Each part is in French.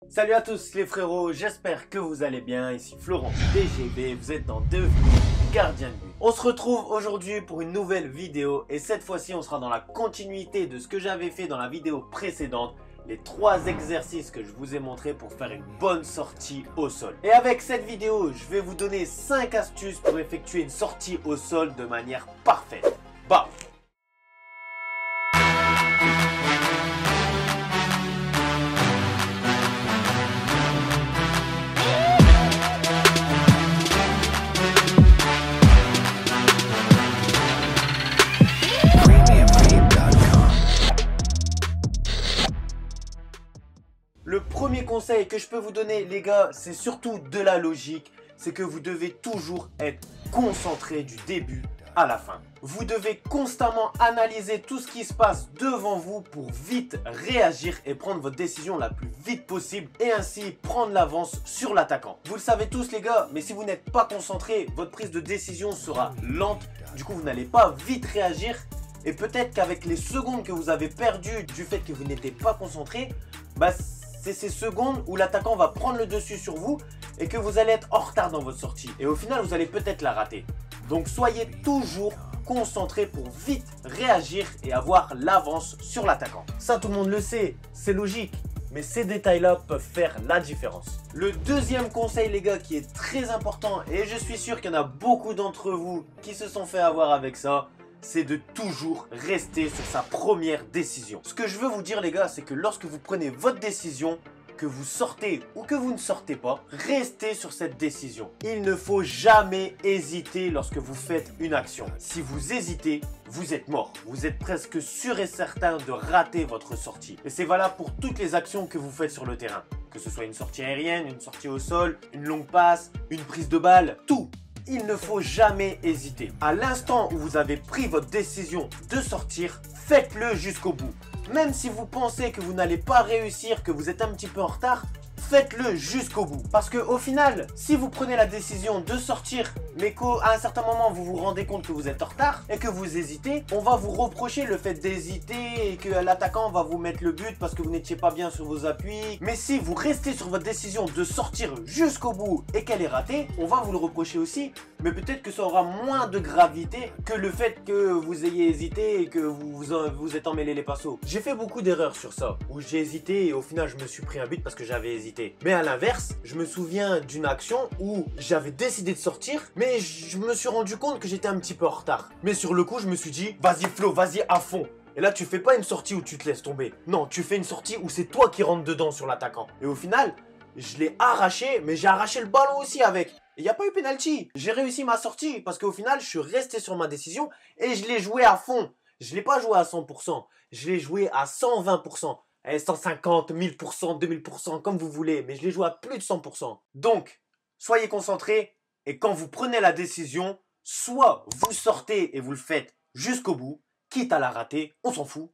Salut à tous les frérots, j'espère que vous allez bien, ici Florent DGB, vous êtes dans Devenir Gardien de but. On se retrouve aujourd'hui pour une nouvelle vidéo et cette fois-ci on sera dans la continuité de ce que j'avais fait dans la vidéo précédente, les 3 exercices que je vous ai montrés pour faire une bonne sortie au sol. Et avec cette vidéo, je vais vous donner 5 astuces pour effectuer une sortie au sol de manière parfaite. Bam! Le premier conseil que je peux vous donner les gars, c'est surtout de la logique. C'est que vous devez toujours être concentré du début à la fin. Vous devez constamment analyser tout ce qui se passe devant vous pour vite réagir et prendre votre décision la plus vite possible et ainsi prendre l'avance sur l'attaquant. Vous le savez tous les gars, mais si vous n'êtes pas concentré, votre prise de décision sera lente. Du coup, vous n'allez pas vite réagir et peut-être qu'avec les secondes que vous avez perdues du fait que vous n'étiez pas concentré, c'est ces secondes où l'attaquant va prendre le dessus sur vous et que vous allez être en retard dans votre sortie. Et au final, vous allez peut-être la rater. Donc soyez toujours concentré pour vite réagir et avoir l'avance sur l'attaquant. Ça, tout le monde le sait, c'est logique. Mais ces détails-là peuvent faire la différence. Le deuxième conseil, les gars, qui est très important, et je suis sûr qu'il y en a beaucoup d'entre vous qui se sont fait avoir avec ça, c'est de toujours rester sur sa première décision. Ce que je veux vous dire les gars, c'est que lorsque vous prenez votre décision, que vous sortez ou que vous ne sortez pas, restez sur cette décision. Il ne faut jamais hésiter lorsque vous faites une action. Si vous hésitez, vous êtes mort. Vous êtes presque sûr et certain de rater votre sortie. Et c'est valable pour toutes les actions que vous faites sur le terrain. Que ce soit une sortie aérienne, une sortie au sol, une longue passe, une prise de balle, tout. Il ne faut jamais hésiter. À l'instant où vous avez pris votre décision de sortir, faites-le jusqu'au bout. Même si vous pensez que vous n'allez pas réussir, que vous êtes un petit peu en retard, faites-le jusqu'au bout. Parce qu'au final, si vous prenez la décision de sortir, mais qu'à un certain moment vous vous rendez compte que vous êtes en retard et que vous hésitez, on va vous reprocher le fait d'hésiter et que l'attaquant va vous mettre le but parce que vous n'étiez pas bien sur vos appuis. Mais si vous restez sur votre décision de sortir jusqu'au bout et qu'elle est ratée, on va vous le reprocher aussi. Mais peut-être que ça aura moins de gravité que le fait que vous ayez hésité et que vous êtes emmêlé les pinceaux. J'ai fait beaucoup d'erreurs sur ça, où j'ai hésité et au final je me suis pris un but parce que j'avais hésité. Mais à l'inverse, je me souviens d'une action où j'avais décidé de sortir, mais je me suis rendu compte que j'étais un petit peu en retard. Mais sur le coup, je me suis dit, vas-y Flo, vas-y à fond. Et là, tu fais pas une sortie où tu te laisses tomber. Non, tu fais une sortie où c'est toi qui rentres dedans sur l'attaquant. Et au final, je l'ai arraché, mais j'ai arraché le ballon aussi avec. Il n'y a pas eu penalty. J'ai réussi ma sortie parce qu'au final, je suis resté sur ma décision et je l'ai joué à fond. Je ne l'ai pas joué à 100%. Je l'ai joué à 120%. 150, 1000%, 2000%, comme vous voulez. Mais je l'ai joué à plus de 100%. Donc, soyez concentrés. Et quand vous prenez la décision, soit vous sortez et vous le faites jusqu'au bout, quitte à la rater, on s'en fout.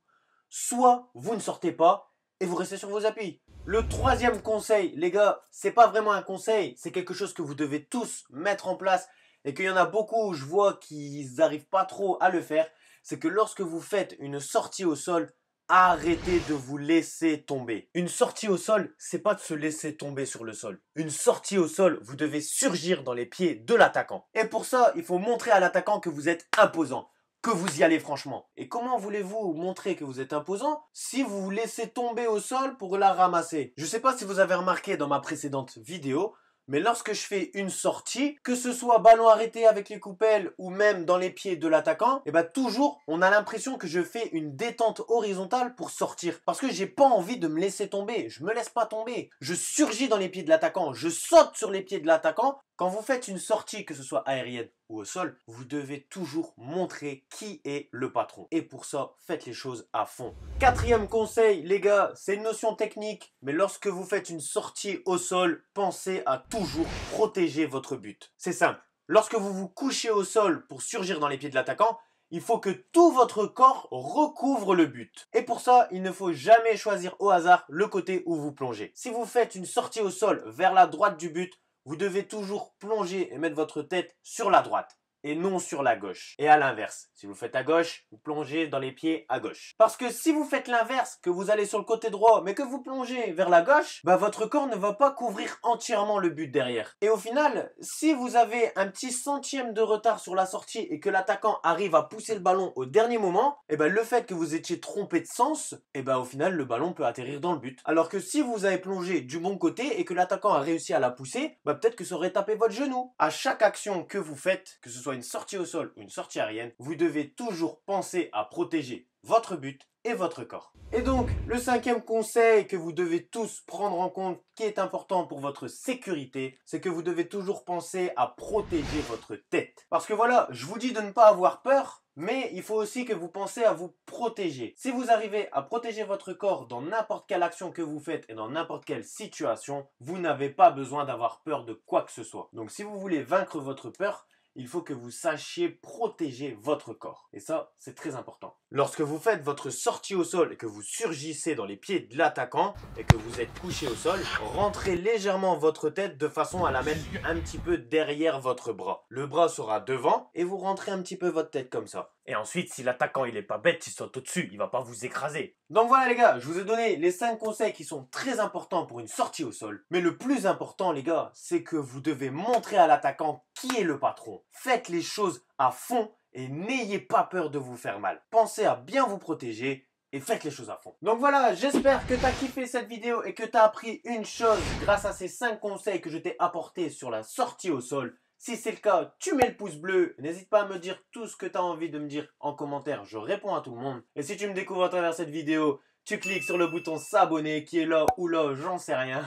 Soit vous ne sortez pas et vous restez sur vos appuis. Le troisième conseil, les gars, c'est pas vraiment un conseil, c'est quelque chose que vous devez tous mettre en place et qu'il y en a beaucoup, je vois qu'ils n'arrivent pas trop à le faire, c'est que lorsque vous faites une sortie au sol, arrêtez de vous laisser tomber. Une sortie au sol, c'est pas de se laisser tomber sur le sol. Une sortie au sol, vous devez surgir dans les pieds de l'attaquant. Et pour ça, il faut montrer à l'attaquant que vous êtes imposant, que vous y allez franchement. Et comment voulez-vous montrer que vous êtes imposant si vous vous laissez tomber au sol pour la ramasser? Je sais pas si vous avez remarqué dans ma précédente vidéo, mais lorsque je fais une sortie, que ce soit ballon arrêté avec les coupelles ou même dans les pieds de l'attaquant, et toujours on a l'impression que je fais une détente horizontale pour sortir. Parce que j'ai pas envie de me laisser tomber, je me laisse pas tomber. Je surgis dans les pieds de l'attaquant, je saute sur les pieds de l'attaquant. Quand vous faites une sortie, que ce soit aérienne ou au sol, vous devez toujours montrer qui est le patron. Et pour ça, faites les choses à fond. Quatrième conseil, les gars, c'est une notion technique, mais lorsque vous faites une sortie au sol, pensez à toujours protéger votre but. C'est simple. Lorsque vous vous couchez au sol pour surgir dans les pieds de l'attaquant, il faut que tout votre corps recouvre le but. Et pour ça, il ne faut jamais choisir au hasard le côté où vous plongez. Si vous faites une sortie au sol vers la droite du but, vous devez toujours plonger et mettre votre tête sur la droite. et non sur la gauche. Et à l'inverse, si vous faites à gauche, vous plongez dans les pieds à gauche. Parce que si vous faites l'inverse, que vous allez sur le côté droit, mais que vous plongez vers la gauche, bah votre corps ne va pas couvrir entièrement le but derrière. Et au final, si vous avez un petit centième de retard sur la sortie et que l'attaquant arrive à pousser le ballon au dernier moment, et ben le fait que vous étiez trompé de sens, et ben au final le ballon peut atterrir dans le but. Alors que si vous avez plongé du bon côté et que l'attaquant a réussi à la pousser, bah peut-être que ça aurait tapé votre genou. À chaque action que vous faites, que ce soit une sortie au sol ou une sortie aérienne, vous devez toujours penser à protéger votre but et votre corps. Et donc, le cinquième conseil que vous devez tous prendre en compte, qui est important pour votre sécurité, c'est que vous devez toujours penser à protéger votre tête. Parce que voilà, je vous dis de ne pas avoir peur, mais il faut aussi que vous pensez à vous protéger. Si vous arrivez à protéger votre corps dans n'importe quelle action que vous faites et dans n'importe quelle situation, vous n'avez pas besoin d'avoir peur de quoi que ce soit. Donc si vous voulez vaincre votre peur, il faut que vous sachiez protéger votre corps. Et ça, c'est très important. Lorsque vous faites votre sortie au sol et que vous surgissez dans les pieds de l'attaquant et que vous êtes couché au sol, rentrez légèrement votre tête de façon à la mettre un petit peu derrière votre bras. Le bras sera devant et vous rentrez un petit peu votre tête comme ça. Et ensuite, si l'attaquant il est pas bête, il saute au-dessus, il va pas vous écraser. Donc voilà les gars, je vous ai donné les 5 conseils qui sont très importants pour une sortie au sol. Mais le plus important les gars, c'est que vous devez montrer à l'attaquant qui est le patron. Faites les choses à fond et n'ayez pas peur de vous faire mal. Pensez à bien vous protéger et faites les choses à fond. Donc voilà, j'espère que tu as kiffé cette vidéo et que tu as appris une chose grâce à ces 5 conseils que je t'ai apportés sur la sortie au sol. Si c'est le cas, tu mets le pouce bleu. N'hésite pas à me dire tout ce que tu as envie de me dire en commentaire. Je réponds à tout le monde. Et si tu me découvres à travers cette vidéo, tu cliques sur le bouton s'abonner qui est là ou là, j'en sais rien.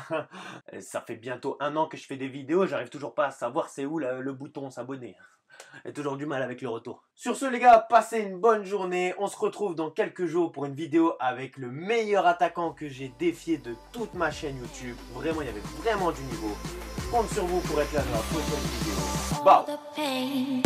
Ça fait bientôt 1 an que je fais des vidéos. J'arrive toujours pas à savoir c'est où le bouton s'abonner. J'ai toujours du mal avec le retour. Sur ce les gars, passez une bonne journée. On se retrouve dans quelques jours pour une vidéo avec le meilleur attaquant que j'ai défié de toute ma chaîne YouTube. Vraiment, il y avait vraiment du niveau. Je compte sur vous pour être là dans la prochaine vidéo. Bye.